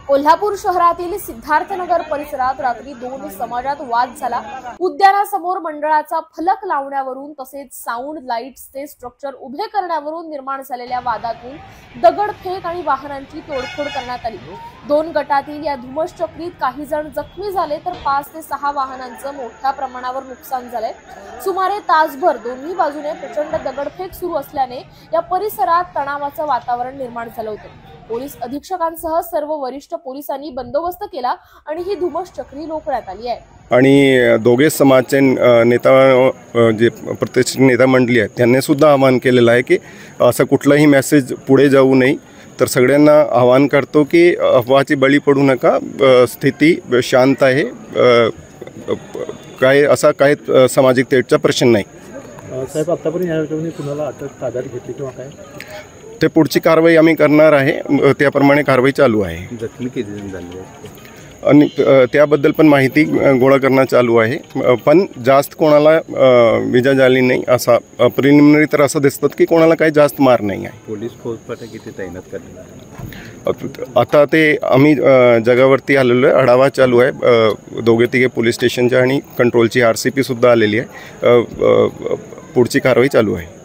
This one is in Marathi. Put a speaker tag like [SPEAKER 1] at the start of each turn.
[SPEAKER 1] कोल्हापूर शहरातील सिद्धार्थनगर परिसरात रात्री 2 समाजात वाद झाला। उद्यानासमोर मंडळाचा फलक लावण्यावरून तसेच साऊंड लाईट्सचे स्ट्रक्चर उभे करण्यावरून निर्माण झालेल्या वादातून दगडफेक आणि वाहनांची तोडफोड करण्यात आली। 2 गटातील या धुमश्चक्रीत काही जण जखमी झाले तर 5 ते 6 वाहनांचं मोठ्या प्रमाणावर नुकसान झालंय। सुमारे तासभर दोन्ही बाजूने प्रचंड दगडफेक सुरू असल्याने या परिसरात तणावाचं वातावरण निर्माण झालं होतं। पोलीस अधीक्षकांसह सर्व वरिष्ठ पोलिसांनी बंदोबस्त केला आणि ही धुमश्चक्री रोखण्यात आली आहे।
[SPEAKER 2] आणि दोघे समाजचे नेता जे प्रतिष्ठित नेता मंडळी आहेत त्यांनी सुद्धा आवाहन केलेलं आहे की असं कुठलाही मेसेज पुढे जाऊ नये। तर सगळ्यांना आवाहन करतो की अफवाची बळी पडू नका, स्थिती शांत आहे, काय असा काय सामाजिक तेढचा प्रश्न नाही।
[SPEAKER 3] साहेब, आतापर्यंत या ठिकाणी कुणाला अटक ताब्यात घेतली किंवा काय?
[SPEAKER 2] ते पुढची कारवाई आम्ही करणार आहे, त्याप्रमाणे कारवाई चालू आहे।
[SPEAKER 3] जखमी किती जण झाले
[SPEAKER 2] आणि त्याबद्दल पण माहिती गोळा करणं चालू आहे, पण जास्त कोणाला विजा झाली नाही असा प्रिलिमिनरी तर असं दिसतं की कोणाला काही जास्त मार नाही आहे।
[SPEAKER 3] पोलीस फौजफाटा किती तैनात करण्यात आहे?
[SPEAKER 2] आता ते आम्ही जगावरती आलेलो आहे, आढावा चालू आहे। 2-3 पोलीस स्टेशनच्या आणि कंट्रोलची RCP सुद्धा आलेली आहे, पुढची कारवाई चालू आहे।